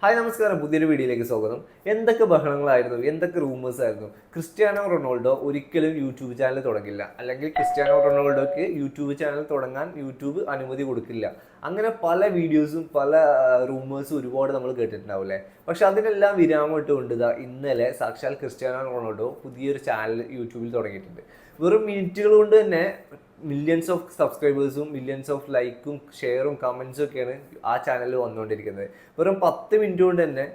Hi നമസ്കാരം, പുതിയൊരു വീഡിയോയിലേക്ക് സ്വാഗതം. എന്തൊക്കെ ബഹളങ്ങളായിരുന്നു, എന്തൊക്കെ റൂമേഴ്സ് ആയിരുന്നു. ക്രിസ്ത്യാനോ റൊണാൾഡോ ഒരിക്കലും യൂട്യൂബ് ചാനൽ തുടങ്ങില്ല, അല്ലെങ്കിൽ ക്രിസ്ത്യാനോ റൊണാൾഡോക്ക് യൂട്യൂബ് ചാനൽ തുടങ്ങാൻ യൂട്യൂബ് അനുമതി കൊടുക്കില്ല. അങ്ങനെ പല വീഡിയോസും പല റൂമേഴ്സും ഒരുപാട് നമ്മൾ കേട്ടിട്ടുണ്ടാവും അല്ലേ. പക്ഷെ അതിനെല്ലാം വിരാമം ഇട്ടുകൊണ്ട് ഇന്നലെ സാക്ഷാൽ ക്രിസ്ത്യാനോ റൊണാൾഡോ പുതിയൊരു ചാനൽ യൂട്യൂബിൽ തുടങ്ങിയിട്ടുണ്ട്. വെറും മിനിറ്റുകൾ കൊണ്ട് തന്നെ മില്യൺസ് ഓഫ് സബ്സ്ക്രൈബേഴ്സും മില്യൺസ് ഓഫ് ലൈക്കും ഷെയറും കമൻസും ഒക്കെയാണ് ആ ചാനലിൽ വന്നുകൊണ്ടിരിക്കുന്നത്. വെറും 10 മിനിറ്റ് കൊണ്ട് തന്നെ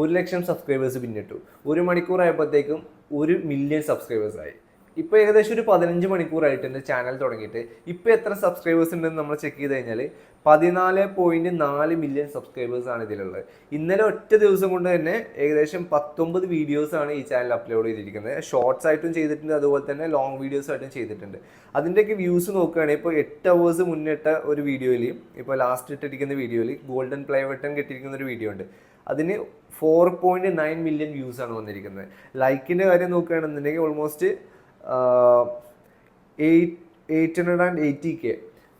1,00,000 സബ്സ്ക്രൈബേഴ്സ് പിന്നിട്ടു. 1 മണിക്കൂറായപ്പോഴത്തേക്കും 1,000,000 സബ്സ്ക്രൈബേഴ്സായി. ഇപ്പോൾ ഏകദേശം ഒരു 15 മണിക്കൂറായിട്ടുണ്ട് ചാനൽ തുടങ്ങിയിട്ട്. ഇപ്പോൾ എത്ര സബ്സ്ക്രൈബേഴ്സ് ഉണ്ടെന്ന് നമ്മൾ ചെക്ക് ചെയ്ത് കഴിഞ്ഞാൽ 14.4 മില്യൺ സബ്സ്ക്രൈബേഴ്സാണ് ഇതിലുള്ളത്. ഇന്നലെ ഒറ്റ ദിവസം കൊണ്ട് തന്നെ ഏകദേശം 19 വീഡിയോസാണ് ഈ ചാനൽ അപ്ലോഡ് ചെയ്തിരിക്കുന്നത്. ഷോർട്സ് ആയിട്ടും ചെയ്തിട്ടുണ്ട്, അതുപോലെ തന്നെ ലോങ് വീഡിയോസ് ആയിട്ടും ചെയ്തിട്ടുണ്ട്. അതിൻ്റെയൊക്കെ വ്യൂസ് നോക്കുകയാണെങ്കിൽ ഇപ്പോൾ 8 hours മുന്നിട്ട ഒരു വീഡിയോയിൽ, ഇപ്പോൾ ലാസ്റ്റ് ഇട്ടിരിക്കുന്ന വീഡിയോയിൽ ഗോൾഡൻ പ്ലേ ബട്ടൺ കിട്ടിയിരിക്കുന്ന ഒരു വീഡിയോ ഉണ്ട്. അതിന് 4.9 മില്യൺ വ്യൂസാണ് വന്നിരിക്കുന്നത്. ലൈക്കിൻ്റെ കാര്യം നോക്കുകയാണെന്നുണ്ടെങ്കിൽ ഓൾമോസ്റ്റ് 880K,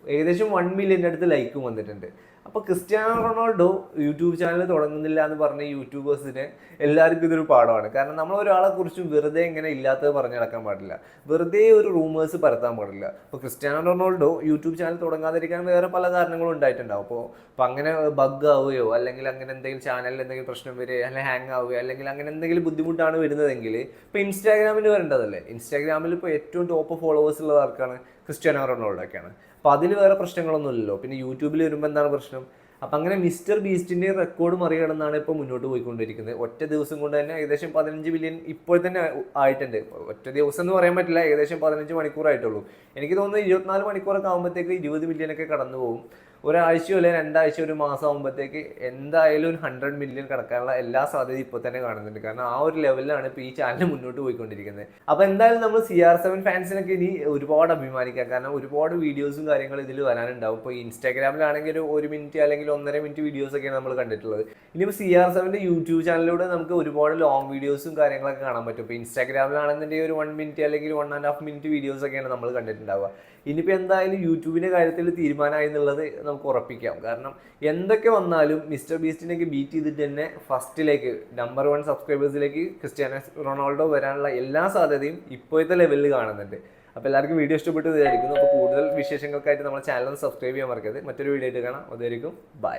ഏകദേശം 1 മില്യൻ്റെ അടുത്ത് ലൈക്കും വന്നിട്ടുണ്ട്. അപ്പോൾ ക്രിസ്ത്യാനോ റൊണാൾഡോ യൂട്യൂബ് ചാനൽ തുടങ്ങുന്നില്ല എന്ന് പറഞ്ഞ യൂട്യൂബേഴ്സിന് എല്ലാവർക്കും ഇതൊരു പാഠമാണ്. കാരണം നമ്മൾ ഒരാളെ കുറിച്ചും വെറുതെ ഇങ്ങനെ ഇല്ലാത്തത് പറഞ്ഞു നടക്കാൻ പാടില്ല, വെറുതെ ഒരു റൂമേഴ്സ് പരത്താൻ പാടില്ല. അപ്പോൾ ക്രിസ്ത്യാനോ റൊണാൾഡോ യൂട്യൂബ് ചാനൽ തുടങ്ങാതിരിക്കാൻ വേറെ പല കാരണങ്ങളും ഉണ്ടായിട്ടുണ്ടാവും. അപ്പോൾ അങ്ങനെ ബഗ് ആവുകയോ അല്ലെങ്കിൽ അങ്ങനെ എന്തെങ്കിലും ചാനലിൽ എന്തെങ്കിലും പ്രശ്നം വരികയോ അല്ലെങ്കിൽ ഹാങ് ആവുകയോ അല്ലെങ്കിൽ അങ്ങനെ എന്തെങ്കിലും ബുദ്ധിമുട്ടാണ് വരുന്നതെങ്കിൽ ഇപ്പോൾ ഇൻസ്റ്റാഗ്രാമിൽ വരേണ്ടതല്ലേ. ഇൻസ്റ്റാഗ്രാമിൽ ഇപ്പോൾ ഏറ്റവും ടോപ്പ് ഫോളോവേഴ്സ് ഉള്ളത് ആർക്കാണ്? ക്രിസ്ത്യാനോ റൊണാൾഡോക്കാണ്. അപ്പോൾ അതിൽ വേറെ പ്രശ്നങ്ങളൊന്നുമില്ലല്ലോ. പിന്നെ യൂട്യൂബിൽ വരുമ്പോൾ എന്താണ് പ്രശ്നം? അപ്പം അങ്ങനെ മിസ്റ്റർ ബീസ്റ്റിൻ്റെ റെക്കോർഡ് മറികടന്നാണ് ഇപ്പോൾ മുന്നോട്ട് പോയിക്കൊണ്ടിരിക്കുന്നത്. ഒറ്റ ദിവസം കൊണ്ട് തന്നെ ഏകദേശം 15 മില്യൺ ഇപ്പോൾ തന്നെ ആയിട്ടുണ്ട്. ഒറ്റ ദിവസം എന്ന് പറയാൻ പറ്റില്ല, ഏകദേശം 15 മണിക്കൂറായിട്ടുള്ളൂ. എനിക്ക് തോന്നുന്നു 24 മണിക്കൂറൊക്കെ ആകുമ്പോഴത്തേക്ക് 20 മില്യനൊക്കെ കടന്നു പോകും. ഒരാഴ്ചയോ അല്ലെങ്കിൽ 2 ആഴ്ച, ഒരു മാസം ആകുമ്പോഴത്തേക്ക് എന്തായാലും ഒരു 100 മില്യൺ കടക്കാനുള്ള എല്ലാ സാധ്യതയും ഇപ്പോൾ തന്നെ കാണുന്നുണ്ട്. കാരണം ആ ഒരു ലെവലിലാണ് ഇപ്പോൾ ഈ ചാനൽ മുന്നോട്ട് പോയിക്കൊണ്ടിരിക്കുന്നത്. അപ്പോൾ എന്തായാലും നമ്മൾ CR7 ഫാൻസിനൊക്കെ ഇനി ഒരുപാട് അഭിമാനിക്കാം. കാരണം ഒരുപാട് വീഡിയോസും കാര്യങ്ങളും ഇതിൽ വരാനുണ്ടാവും. ഇപ്പോൾ ഇൻസ്റ്റാഗ്രാമിലാണെങ്കിൽ ഒരു മിനിറ്റ് അല്ലെങ്കിൽ 1.5 മിനിറ്റ് വീഡിയോസൊക്കെയാണ് നമ്മൾ കണ്ടിട്ടുള്ളത്. ഇനിയിപ്പോൾ CR7 യൂട്യൂബ് ചാനലിലൂടെ നമുക്ക് ഒരുപാട് ലോങ് വീഡിയോസും കാര്യങ്ങളൊക്കെ കാണാൻ പറ്റും. ഇപ്പോൾ ഇൻസ്റ്റാഗ്രാമിലാണെന്നുണ്ടെങ്കിൽ ഒരു 1 മിനിറ്റ് അല്ലെങ്കിൽ 1.5 മിനിറ്റ് വീഡിയോസൊക്കെയാണ് നമ്മൾ കണ്ടിട്ടുണ്ടാവുക. ഇനിയിപ്പോൾ എന്തായാലും യൂട്യൂബിൻ്റെ കാര്യത്തിൽ തീരുമാനമായി എന്നുള്ളത് നമുക്ക് ഉറപ്പിക്കാം. കാരണം എന്തൊക്കെ വന്നാലും മിസ്റ്റർ ബീസ്റ്റിനൊക്കെ ബീറ്റ് ചെയ്തിട്ട് തന്നെ ഫസ്റ്റിലേക്ക് നമ്പർ 1 സബ്സ്ക്രൈബേഴ്സിലേക്ക് ക്രിസ്ത്യാനോ റൊണാൾഡോ വരാനുള്ള എല്ലാ സാധ്യതയും ഇപ്പോഴത്തെ ലെവലിൽ കാണുന്നുണ്ട്. അപ്പോൾ എല്ലാവർക്കും വീഡിയോ ഇഷ്ടപ്പെട്ടു വിചാരിക്കുന്നു. അപ്പോൾ കൂടുതൽ വിശേഷങ്ങൾക്കായിട്ട് നമ്മുടെ ചാനൽ സബ്സ്ക്രൈബ് ചെയ്യാൻ മറക്കരുത്. മറ്റൊരു വീഡിയോ ആയിട്ട് കാണാം. അതായിരിക്കും ബൈ.